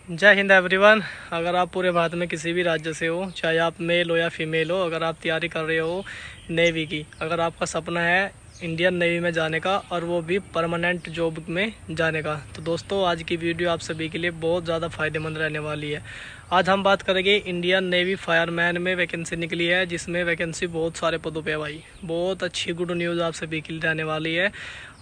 जय हिंद एवरीवन। अगर आप पूरे भारत में किसी भी राज्य से हो, चाहे आप मेल हो या फीमेल हो, अगर आप तैयारी कर रहे हो नेवी की, अगर आपका सपना है इंडियन नेवी में जाने का और वो भी परमानेंट जॉब में जाने का, तो दोस्तों आज की वीडियो आप सभी के लिए बहुत ज़्यादा फ़ायदेमंद रहने वाली है। आज हम बात करेंगे इंडियन नेवी फायरमैन में वैकेंसी निकली है, जिसमें वैकेंसी बहुत सारे पदों पे है भाई। बहुत अच्छी गुड न्यूज़ आप सभी के लिए रहने वाली है।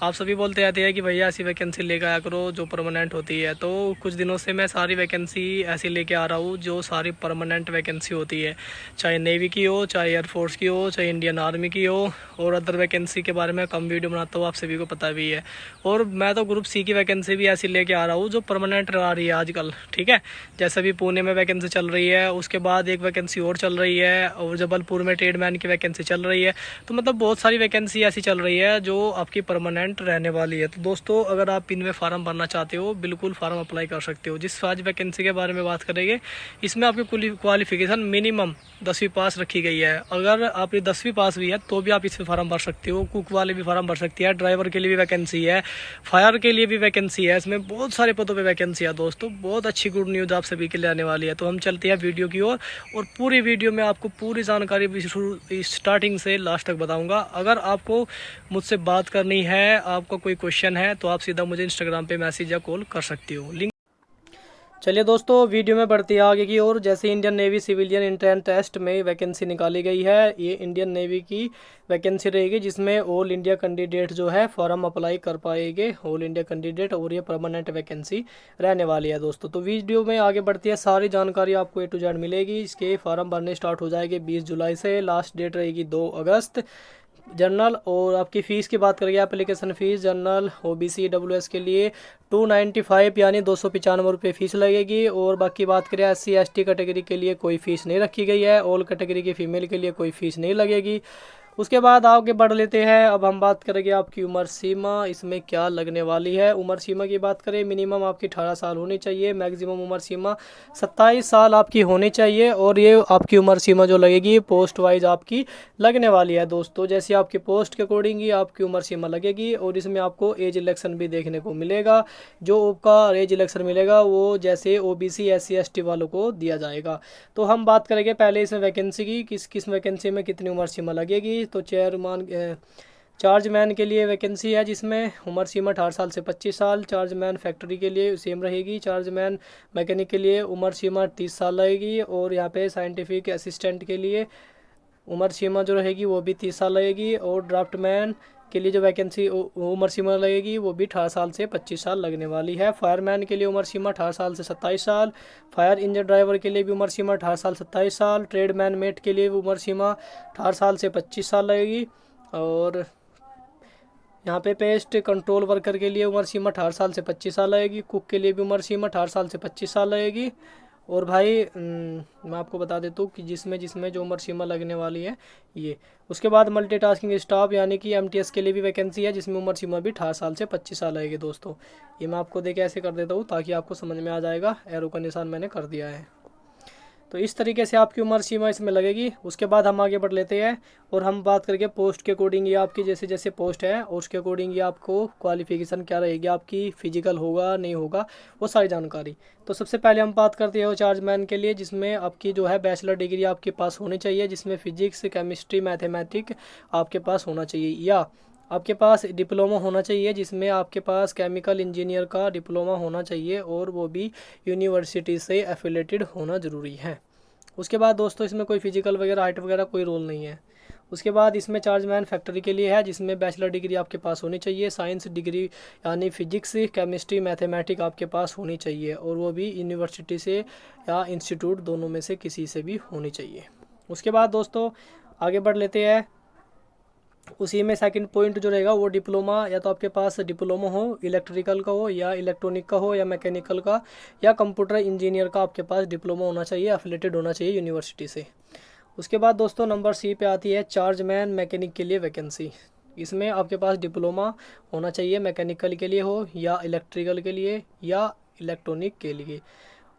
आप सभी बोलते रहते हैं कि भैया ऐसी वैकेंसी लेकर आया करो जो परमानेंट होती है, तो कुछ दिनों से मैं सारी वैकेंसी ऐसी लेके आ रहा हूँ जो सारी परमानेंट वैकेंसी होती है, चाहे नेवी की हो, चाहे एयरफोर्स की हो, चाहे इंडियन आर्मी की हो। और अदर वैकेंसी के बारे में कम वीडियो बनाता हूँ, आप सभी को पता भी है। और मैं तो ग्रुप सी की वैकेंसी भी ऐसी लेके आ रहा हूँ जो परमानेंट आ रही है आजकल, ठीक है। जैसे भी पुणे में वैकेंसी चल रही है, उसके बाद एक वैकेंसी और चल रही है, और जबलपुर में ट्रेडमैन की वैकेंसी चल रही है। तो मतलब बहुत सारी वैकेंसी ऐसी चल रही है जो आपकी परमानेंट रहने वाली है। तो दोस्तों अगर आप इनमें फार्म भरना चाहते हो, बिल्कुल फार्म अप्लाई कर सकते हो। जिस आज वैकेंसी के बारे में बात करेंगे, इसमें आपकी क्वालिफिकेशन मिनिमम 10वीं पास रखी गई है। अगर आपकी 10वीं पास भी है तो भी आप इसमें फार्म भर सकते हो। कुक वाले भी फार्म भर सकती है, ड्राइवर के लिए भी वैकेंसी है, फायर के लिए भी वैकेंसी है। इसमें बहुत सारे पदों पे वैकेंसी है दोस्तों। बहुत अच्छी गुड न्यूज़ आप सभी के लिए आने वाली है। तो हम चलते हैं वीडियो की ओर, और पूरी वीडियो में आपको पूरी जानकारी स्टार्टिंग से लास्ट तक बताऊंगा। अगर आपको मुझसे बात करनी है, आपका कोई क्वेश्चन है, तो आप सीधा मुझे इंस्टाग्राम पे मैसेज या कॉल कर सकती हो। लिंक चलिए दोस्तों वीडियो में बढ़ती है आगे की ओर। जैसे Indian navy civilian entrance test में वैकेंसी निकाली गई है, ये इंडियन नेवी की वैकेंसी रहेगी, जिसमें ऑल इंडिया कैंडिडेट जो है फॉर्म अप्लाई कर पाएंगे, ऑल इंडिया कैंडिडेट। और ये परमानेंट वैकेंसी रहने वाली है दोस्तों। तो वीडियो में आगे बढ़ती है, सारी जानकारी आपको A to Z मिलेगी। इसके फॉर्म भरने स्टार्ट हो जाएंगे 20 जुलाई से, लास्ट डेट रहेगी 2 अगस्त। जनरल और आपकी फ़ीस की बात करेंगे, application fees general OBC WS के लिए 295 यानी 295 रुपये फ़ीस लगेगी। और बाकी बात करें SC ST कैटेगरी के लिए कोई फ़ीस नहीं रखी गई है। ऑल कैटेगरी की फ़ीमेल के लिए कोई फ़ीस नहीं लगेगी। उसके बाद आगे बढ़ लेते हैं। अब हम बात करेंगे आपकी उम्र सीमा, इसमें क्या लगने वाली है। उम्र सीमा की बात करें, मिनिमम आपकी 18 साल होनी चाहिए, मैक्सिमम उम्र सीमा 27 साल आपकी होनी चाहिए। और ये आपकी उम्र सीमा जो लगेगी पोस्ट वाइज आपकी लगने वाली है दोस्तों। जैसे आपकी पोस्ट के अकॉर्डिंग ही आपकी उम्र सीमा लगेगी। और इसमें आपको एज इलेक्शन भी देखने को मिलेगा। जो आपका एज इलेक्शन मिलेगा वो जैसे OBC SC ST वालों को दिया जाएगा। तो हम बात करेंगे पहले इसमें वैकेंसी की, किस किस वैकेंसी में कितनी उम्र सीमा लगेगी। तो चार्जमैन के लिए वैकेंसी है, जिसमें उम्र सीमा 18 साल से 25 साल। चार्जमैन फैक्ट्री के लिए सेम रहेगी। चार्जमैन मैकेनिक के लिए उम्र सीमा 30 साल लगेगी। और यहाँ पे साइंटिफिक असिस्टेंट के लिए उम्र सीमा जो रहेगी वो भी 30 साल लगेगी। और ड्राफ्टमैन के लिए जो वैकेंसी उम्र सीमा लगेगी वो भी 18 साल से 25 साल लगने वाली है। फायरमैन के लिए उम्र सीमा 18 साल से 27 साल। फायर इंजन ड्राइवर के लिए भी उम्र सीमा 18 साल 27 साल। ट्रेडमैन मेट के लिए भी उम्र सीमा 18 साल से 25 साल लगेगी। और यहाँ पे पेस्ट कंट्रोल वर्कर के लिए उम्र सीमा 18 साल से 25 साल लगेगी। कुक के लिए भी उम्र सीमा 18 साल से 25 साल लगेगी। और भाई मैं आपको बता देता हूँ कि जिसमें जिसमें जो उम्र सीमा लगने वाली है ये। उसके बाद मल्टीटास्किंग स्टाफ यानी कि MTS के लिए भी वैकेंसी है, जिसमें उम्र सीमा भी 18 साल से 25 साल लगेगी दोस्तों। ये मैं आपको देख ऐसे कर देता हूँ ताकि आपको समझ में आ जाएगा। एरो का निशान मैंने कर दिया है। तो इस तरीके से आपकी उम्र सीमा इसमें लगेगी। उसके बाद हम आगे बढ़ लेते हैं, और हम बात करके पोस्ट के अकॉर्डिंग ये आपकी जैसे जैसे पोस्ट है और उसके अकॉर्डिंग ये आपको क्वालिफिकेशन क्या रहेगी, आपकी फिजिकल होगा नहीं होगा, वो सारी जानकारी। तो सबसे पहले हम बात करते हैं चार्जमैन के लिए, जिसमें आपकी जो है बैचलर डिग्री आपके पास होनी चाहिए, जिसमें फिजिक्स केमिस्ट्री मैथमेटिक आपके पास होना चाहिए, या आपके पास डिप्लोमा होना चाहिए, जिसमें आपके पास केमिकल इंजीनियर का डिप्लोमा होना चाहिए, और वो भी यूनिवर्सिटी से एफिलेटेड होना ज़रूरी है। उसके बाद दोस्तों इसमें कोई फिजिकल वगैरह हाइट वगैरह कोई रोल नहीं है। उसके बाद इसमें चार्जमैन फैक्ट्री के लिए है, जिसमें बैचलर डिग्री आपके पास होनी चाहिए, साइंस डिग्री यानी फिजिक्स केमिस्ट्री मैथमेटिक आपके पास होनी चाहिए, और वो भी यूनिवर्सिटी से या इंस्टीट्यूट दोनों में से किसी से भी होनी चाहिए। उसके बाद दोस्तों आगे बढ़ लेते हैं। उसी में सेकंड पॉइंट जो रहेगा वो डिप्लोमा, या तो आपके पास डिप्लोमा हो इलेक्ट्रिकल का हो या इलेक्ट्रॉनिक का हो या मैकेनिकल का या कंप्यूटर इंजीनियर का आपके पास डिप्लोमा होना चाहिए, एफिलेटेड होना चाहिए यूनिवर्सिटी से। उसके बाद दोस्तों नंबर C पे आती है चार्जमैन मैकेनिक के लिए वैकेंसी। इसमें आपके पास डिप्लोमा होना चाहिए, मैकेनिकल के लिए हो या इलेक्ट्रिकल के लिए या इलेक्ट्रॉनिक के लिए।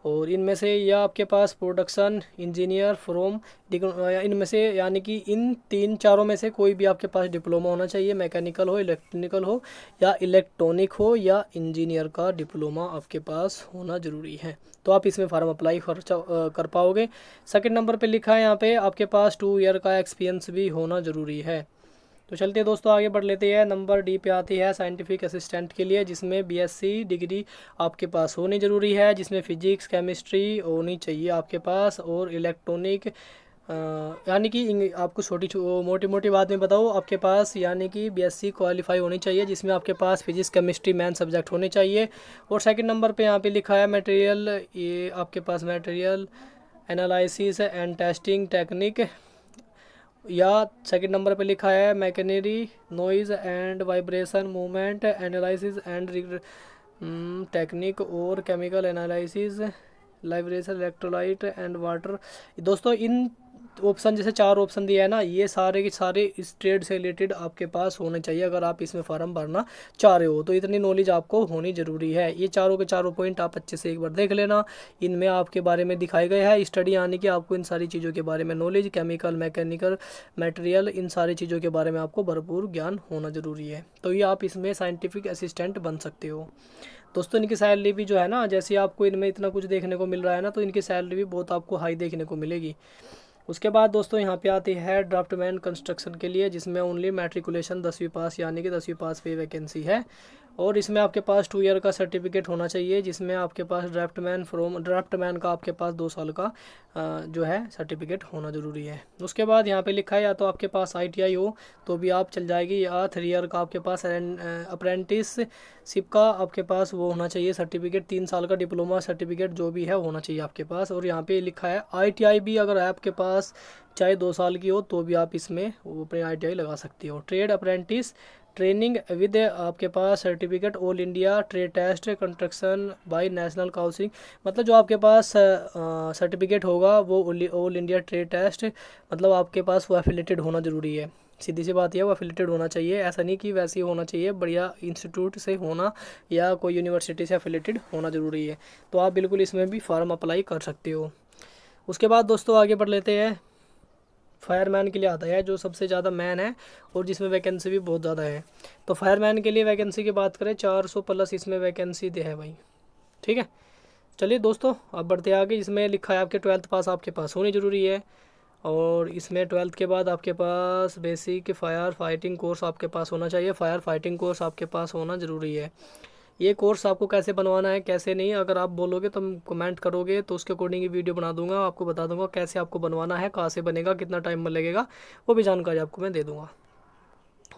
और इनमें से या आपके पास प्रोडक्शन इंजीनियर फ्रॉम, इनमें से यानी कि इन तीन चारों में से कोई भी आपके पास डिप्लोमा होना चाहिए, मैकेनिकल हो, इलेक्ट्रिकल हो या इलेक्ट्रॉनिक हो या इंजीनियर का डिप्लोमा आपके पास होना ज़रूरी है, तो आप इसमें फार्म अप्लाई कर पाओगे। सेकंड नंबर पे लिखा है यहाँ पे आपके पास 2 ईयर का एक्सपीरियंस भी होना ज़रूरी है। तो चलते हैं दोस्तों आगे बढ़ लेते हैं। नंबर डी पे आती है साइंटिफिक असिस्टेंट के लिए, जिसमें बीएससी डिग्री आपके पास होनी ज़रूरी है, जिसमें फिजिक्स केमिस्ट्री होनी चाहिए आपके पास, और इलेक्ट्रॉनिक यानी कि आपको छोटी मोटी मोटी बात में बताओ आपके पास यानी कि बीएससी क्वालिफाई होनी चाहिए, जिसमें आपके पास फिजिक्स केमिस्ट्री मेन सब्जेक्ट होने चाहिए। और सेकंड नंबर पे यहाँ पे लिखा है मटेरियल, ये आपके पास material analysis and testing technique, या सेकंड नंबर पे लिखा है machinery noise and vibration movement analysis and technique, और chemical analysis lubrication electrolyte and water. दोस्तों इन ऑप्शन जैसे 4 ऑप्शन दिया है ना, ये सारे के सारे इस ट्रेड से रिलेटेड आपके पास होने चाहिए अगर आप इसमें फॉर्म भरना चाह रहे हो, तो इतनी नॉलेज आपको होनी ज़रूरी है। ये चारों के चारों पॉइंट आप अच्छे से एक बार देख लेना, इनमें आपके बारे में दिखाए गए हैं स्टडी, यानी कि आपको इन सारी चीज़ों के बारे में नॉलेज, केमिकल मैकेनिकल मटेरियल, इन सारी चीज़ों के बारे में आपको भरपूर ज्ञान होना ज़रूरी है, तो ये आप इसमें साइंटिफिक असिस्टेंट बन सकते हो। दोस्तों इनकी सैलरी भी जो है ना, जैसे आपको इनमें इतना कुछ देखने को मिल रहा है ना, तो इनकी सैलरी भी बहुत आपको हाई देखने को मिलेगी। उसके बाद दोस्तों यहाँ पे आती है ड्राफ्टमैन कंस्ट्रक्शन के लिए, जिसमें ओनली मैट्रिकुलेशन 10वीं पास यानी कि 10वीं पास पे वैकेंसी है, और इसमें आपके पास 2 ईयर का सर्टिफिकेट होना चाहिए, जिसमें आपके पास ड्राफ्टमैन का आपके पास 2 साल का जो है सर्टिफिकेट होना ज़रूरी है। उसके बाद यहाँ पे लिखा है या तो आपके पास ITI हो तो भी आप चल जाएगी, या 3 ईयर का आपके पास अप्रेंटिसशिप का आपके पास वो होना चाहिए सर्टिफिकेट, 3 साल का डिप्लोमा सर्टिफिकेट जो भी है होना चाहिए आपके पास। और यहाँ पे लिखा है ITI भी अगर आपके पास चाहे 2 साल की हो तो भी आप इसमें वो अपने ITI लगा सकती हो। ट्रेड अप्रेंटिस ट्रेनिंग विद आपके पास certificate all India trade test construction by national council, मतलब जो आपके पास सर्टिफिकेट होगा वो ऑल इंडिया ट्रेड टेस्ट, मतलब आपके पास वो एफिलेटेड होना ज़रूरी है, सीधी सी बात यह वो एफिलेटेड होना चाहिए, ऐसा नहीं कि वैसे ही होना चाहिए, बढ़िया इंस्टीट्यूट से होना या कोई यूनिवर्सिटी से एफिलेटेड होना ज़रूरी है, तो आप बिल्कुल इसमें भी फॉर्म अप्लाई कर सकते हो। उसके बाद दोस्तों आगे बढ़ लेते हैं, फायरमैन के लिए आता है जो सबसे ज़्यादा मैन है और जिसमें वैकेंसी भी बहुत ज़्यादा है। तो फायरमैन के लिए वैकेंसी की बात करें 400 प्लस इसमें वैकेंसी दे है भाई, ठीक है। चलिए दोस्तों अब बढ़ते आगे, इसमें लिखा है आपके 12th पास आपके पास होनी ज़रूरी है, और इसमें 12th के बाद आपके पास बेसिक फायर फाइटिंग कोर्स आपके पास होना चाहिए, फायर फाइटिंग कोर्स आपके पास होना ज़रूरी है। ये कोर्स आपको कैसे बनवाना है कैसे नहीं, अगर आप बोलोगे तो कमेंट करोगे तो उसके अकॉर्डिंग ही वीडियो बना दूंगा, आपको बता दूंगा कैसे आपको बनवाना है, कहाँ से बनेगा, कितना टाइम में लगेगा, वो भी जानकारी आपको मैं दे दूंगा।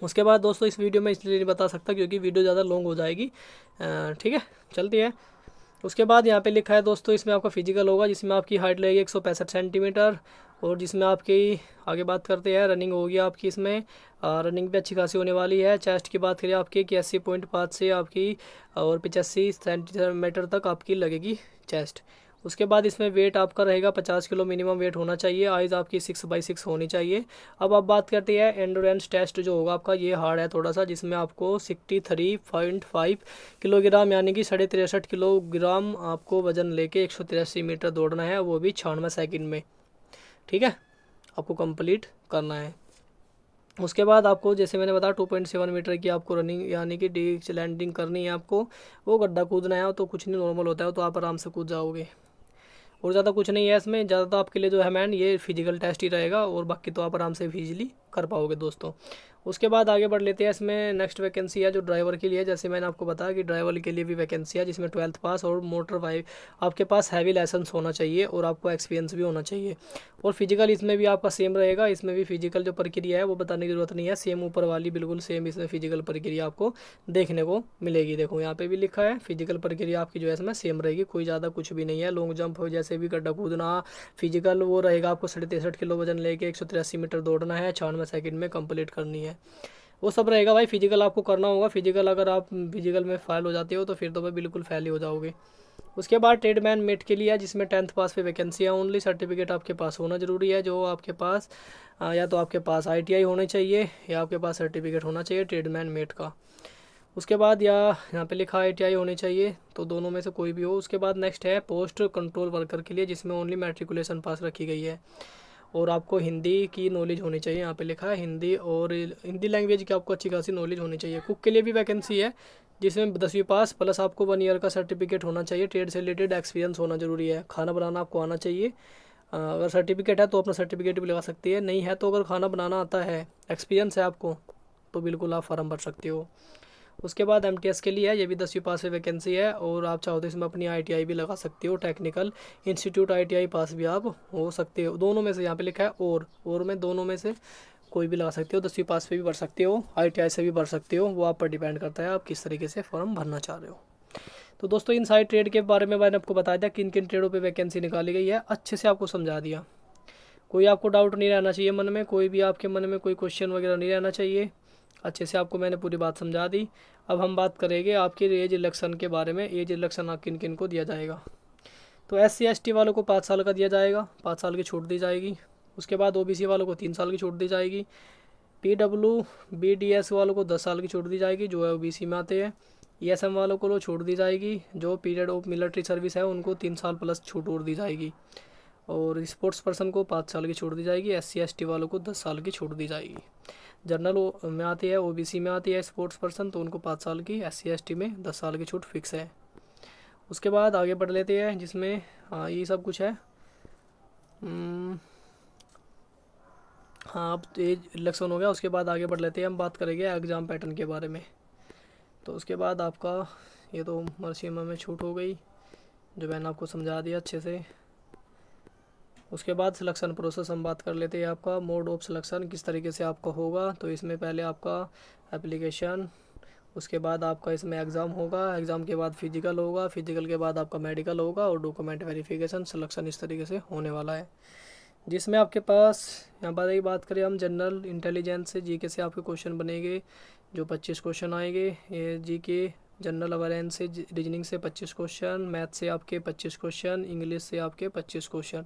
उसके बाद दोस्तों इस वीडियो में इसलिए नहीं बता सकता क्योंकि वीडियो ज़्यादा लॉन्ग हो जाएगी, ठीक है चलती है। उसके बाद यहाँ पे लिखा है दोस्तों इसमें आपका फिजिकल होगा, जिसमें आपकी हाइट लगेगी 165 सेंटीमीटर, और जिसमें आपकी आगे बात करते हैं रनिंग होगी आपकी, इसमें रनिंग भी अच्छी खासी होने वाली है। चेस्ट की बात करें आपकी कि 80.5 से आपकी और 85 सेंटीमीटर तक आपकी लगेगी चेस्ट। उसके बाद इसमें वेट आपका रहेगा 50 किलो मिनिमम वेट होना चाहिए, आइज़ आपकी 6x6 होनी चाहिए। अब आप बात करते हैं एंडोरेंस टेस्ट जो होगा आपका, ये हार्ड है थोड़ा सा, जिसमें आपको 63.5 किलोग्राम यानी कि 63.5 किलोग्राम आपको वज़न लेके 183 मीटर दौड़ना है, वो भी 96 सेकंड में, ठीक है, आपको कंप्लीट करना है। उसके बाद आपको जैसे मैंने बताया 2.7 मीटर की आपको रनिंग यानी कि डिस्क लैंडिंग करनी है आपको, वो गड्ढा कूदना है, तो कुछ नहीं नॉर्मल होता है, तो आप आराम से कूद जाओगे, और ज़्यादा कुछ नहीं है इसमें। ज़्यादा तो आपके लिए जो है मैन ये फिजिकल टेस्ट ही रहेगा, और बाकी तो आप आराम से इजीली कर पाओगे दोस्तों। उसके बाद आगे बढ़ लेते हैं, इसमें नेक्स्ट वैकेंसी है जो ड्राइवर के लिए, जैसे मैंने आपको बताया कि ड्राइवर के लिए भी वैकेंसी है, जिसमें 12th पास और मोटर वाइक आपके पास हैवी लाइसेंस होना चाहिए, और आपको एक्सपीरियंस भी होना चाहिए। और फिजिकल इसमें भी आपका सेम रहेगा, इसमें भी फिजिकल जो प्रक्रिया है वो बताने की ज़रूरत नहीं है, सेम ऊपर वाली बिल्कुल सेम इसमें फिजिकल प्रक्रिया आपको देखने को मिलेगी। देखो यहाँ पे भी लिखा है फिजिकल प्रक्रिया आपकी जो है इसमें सेम रहेगी, कोई ज़्यादा कुछ भी नहीं है। लॉन्ग जंप हो जैसे भी गड्ढा कूदना, फिजिकल वो रहेगा आपको 63.5 किलो वजन लेके 183 मीटर दौड़ना है, 96 सेकंड में कंप्लीट करनी है, वो सब रहेगा भाई। फिजिकल आपको करना होगा, फिजिकल अगर आप फिजिकल में फेल हो जाते हो तो फिर तो भाई बिल्कुल फेल ही हो जाओगे। उसके बाद ट्रेडमैन मेट के लिए है, जिसमें 10th पास पे वैकेंसी है ओनली, सर्टिफिकेट आपके पास होना ज़रूरी है, जो आपके पास या तो आपके पास ITI होनी चाहिए या आपके पास सर्टिफिकेट होना चाहिए ट्रेडमैन मेट का। उसके बाद या यहाँ पे लिखा ITI होनी चाहिए, तो दोनों में से कोई भी हो। उसके बाद नेक्स्ट है पोस्ट कंट्रोल वर्कर के लिए, जिसमें ओनली मैट्रिकुलेशन पास रखी गई है। और आपको हिंदी की नॉलेज होनी चाहिए, यहाँ पे लिखा है हिंदी, और हिंदी लैंग्वेज की आपको अच्छी खासी नॉलेज होनी चाहिए। कुक के लिए भी वैकेंसी है, जिसमें 10वीं पास प्लस आपको 1 ईयर का सर्टिफिकेट होना चाहिए। ट्रेड से रिलेटेड एक्सपीरियंस होना जरूरी है। खाना बनाना आपको आना चाहिए। अगर सर्टिफिकेट है तो अपना सर्टिफिकेट भी लगा सकती है, नहीं है तो अगर खाना बनाना आता है, एक्सपीरियंस है आपको, तो बिल्कुल आप फॉर्म भर सकते हो। उसके बाद MTS के लिए है, ये भी 10वीं पास से वैकेंसी है, और आप चाहो तो इसमें अपनी ITI भी लगा सकते हो। टेक्निकल इंस्टीट्यूट ITI पास भी आप हो सकते हो। दोनों में से यहाँ पे लिखा है और में दोनों में से कोई भी लगा सकते हो। 10वीं पास पे भी भर सकते हो, ITI से भी भर सकते हो, वो आप पर डिपेंड करता है आप किस तरीके से फॉर्म भरना चाह रहे हो। तो दोस्तों इन सारी ट्रेड के बारे में मैंने आपको बता दिया किन किन ट्रेडों पे वैकेंसी निकाली गई है, अच्छे से आपको समझा दिया। कोई आपको डाउट नहीं रहना चाहिए मन में, कोई भी आपके मन में कोई क्वेश्चन वगैरह नहीं रहना चाहिए। अच्छे से आपको मैंने पूरी बात समझा दी। अब हम बात करेंगे आपकी एज इलेक्शन के बारे में। एज इलेक्शन आप किन किन को दिया जाएगा। तो SC ST वालों को 5 साल का दिया जाएगा, 5 साल की छूट दी जाएगी। उसके बाद OBC वालों को 3 साल की छूट दी जाएगी। PWBDS वालों को 10 साल की छूट दी जाएगी, जो है OBC में आते हैं। ESM वालों को छूट दी जाएगी, जो पीरियड ऑफ मिलिट्री सर्विस है उनको 3 साल प्लस छूट और दी जाएगी। और स्पोर्ट्स पर्सन को 5 साल की छूट दी जाएगी। SC ST वालों को 10 साल की छूट दी जाएगी। जनरल में आती है, OBC में आती है स्पोर्ट्स पर्सन, तो उनको 5 साल की, SC ST में 10 साल की छूट फिक्स है। उसके बाद आगे बढ़ लेते हैं, जिसमें ये सब कुछ है। हाँ अब एज इलेक्शन हो गया। उसके बाद आगे बढ़ लेते हैं, हम बात करेंगे एग्ज़ाम पैटर्न के बारे में। तो उसके बाद आपका ये तो मर्सीमा में छूट हो गई, जो मैंने आपको समझा दिया अच्छे से। उसके बाद सिलेक्शन प्रोसेस हम बात कर लेते हैं। आपका मोड ऑफ सिलेक्शन किस तरीके से आपका होगा, तो इसमें पहले आपका एप्लीकेशन, उसके बाद आपका इसमें एग्ज़ाम होगा, एग्ज़ाम के बाद फिजिकल होगा, फिजिकल के बाद आपका मेडिकल होगा, और डॉक्यूमेंट वेरिफिकेशन। सिलेक्शन इस तरीके से होने वाला है, जिसमें आपके पास यहाँ पर एक बात करें हम जनरल इंटेलिजेंस से, GK से आपके क्वेश्चन बनेंगे, जो 25 क्वेश्चन आएंगे। ये GK जनरल अवेयरनेस से, रीजनिंग से 25 क्वेश्चन, मैथ से आपके 25 क्वेश्चन, इंग्लिश से आपके 25 क्वेश्चन,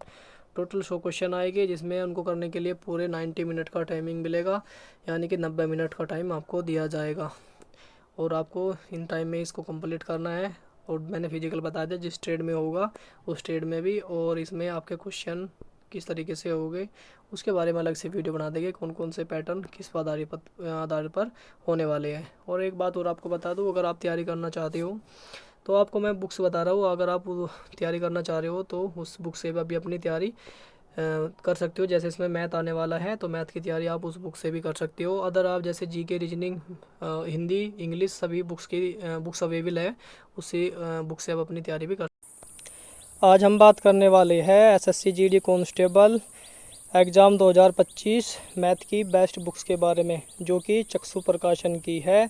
टोटल 100 क्वेश्चन आएंगे, जिसमें उनको करने के लिए पूरे 90 मिनट का टाइमिंग मिलेगा, यानी कि 90 मिनट का टाइम आपको दिया जाएगा, और आपको इन टाइम में इसको कंप्लीट करना है। और मैंने फिजिकल बता दिया जिस ट्रेड में होगा उस ट्रेड में भी, और इसमें आपके क्वेश्चन किस तरीके से होंगे उसके बारे में अलग से वीडियो बना देंगे, कौन कौन से पैटर्न किस आधार पर होने वाले हैं। और एक बात और आपको बता दूं, अगर आप तैयारी करना चाहते हो तो आपको मैं बुक्स बता रहा हूँ, अगर आप तैयारी करना चाह रहे हो तो उस बुक से भी अपनी तैयारी कर सकते हो। जैसे इसमें मैथ आने वाला है, तो मैथ की तैयारी आप उस बुक से भी कर सकते हो। अदर आप जैसे GK, रीजनिंग, हिंदी, इंग्लिश, सभी बुक्स अवेलेबल है, उसी बुक से आप अपनी तैयारी भी कर। आज हम बात करने वाले हैं SSC GD constable exam 2025 math की बेस्ट बुक्स के बारे में, जो कि चक्षु प्रकाशन की है।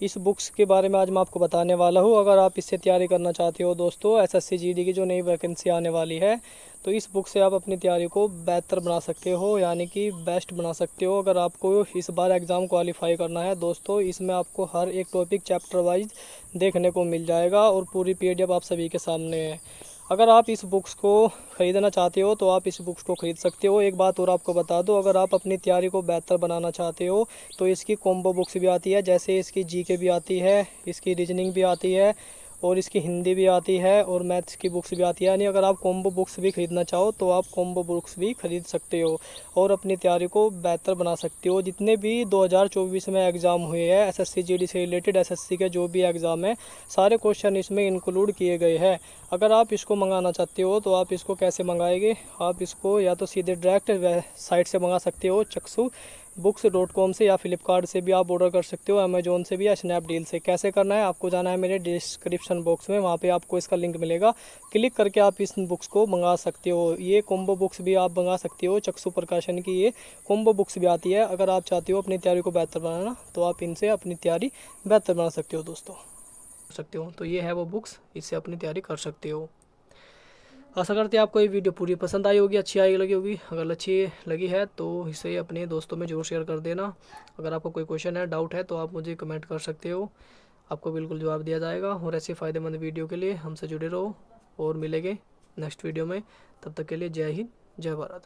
इस बुक्स के बारे में आज मैं आपको बताने वाला हूँ। अगर आप इससे तैयारी करना चाहते हो दोस्तों, SSC GD की जो नई वैकेंसी आने वाली है, तो इस बुक से आप अपनी तैयारी को बेहतर बना सकते हो, यानी कि बेस्ट बना सकते हो। अगर आपको इस बार एग्ज़ाम क्वालिफाई करना है दोस्तों, इसमें आपको हर एक टॉपिक चैप्टर वाइज देखने को मिल जाएगा, और पूरी PDF आप सभी के सामने है। अगर आप इस बुक्स को ख़रीदना चाहते हो तो आप इस बुक्स को ख़रीद सकते हो। एक बात और आपको बता दो, अगर आप अपनी तैयारी को बेहतर बनाना चाहते हो तो इसकी कॉम्बो बुक्स भी आती है, जैसे इसकी GK भी आती है, इसकी रीजनिंग भी आती है, और इसकी हिंदी भी आती है, और मैथ्स की बुक्स भी आती है। यानी अगर आप कॉम्बो बुक्स भी ख़रीदना चाहो तो आप कॉम्बो बुक्स भी ख़रीद सकते हो, और अपनी तैयारी को बेहतर बना सकते हो। जितने भी 2024 में एग्ज़ाम हुए हैं SSC GD से रिलेटेड, SSC के जो भी एग्ज़ाम है, सारे क्वेश्चन इसमें इंक्लूड किए गए हैं। अगर आप इसको मंगाना चाहते हो तो आप इसको कैसे मंगाएंगे, आप इसको या तो सीधे डायरेक्ट साइट से मंगा सकते हो, चक्षुबुक्स.com से, या फ्लिपकार्ट से भी आप ऑर्डर कर सकते हो, अमेजोन से भी, या स्नैपडील से। कैसे करना है, आपको जाना है मेरे डिस्क्रिप्शन बॉक्स में, वहाँ पे आपको इसका लिंक मिलेगा, क्लिक करके आप इस बुक्स को मंगा सकते हो। ये कॉम्बो बुक्स भी आप मंगा सकते हो, चक्षु प्रकाशन की ये कॉम्बो बुक्स भी आती है। अगर आप चाहते हो अपनी तैयारी को बेहतर बनाना, तो आप इनसे अपनी तैयारी बेहतर बना सकते हो दोस्तों, तो ये है वो बुक्स, इससे अपनी तैयारी कर सकते हो। आशा करते हैं आपको ये वीडियो पूरी पसंद आई होगी, अच्छी आई लगी होगी। अगर अच्छी लगी है तो इसे अपने दोस्तों में जरूर शेयर कर देना। अगर आपको कोई क्वेश्चन है, डाउट है, तो आप मुझे कमेंट कर सकते हो, आपको बिल्कुल जवाब दिया जाएगा। और ऐसे फ़ायदेमंद वीडियो के लिए हमसे जुड़े रहो, और मिलेंगे नेक्स्ट वीडियो में। तब तक के लिए जय हिंद, जय भारत।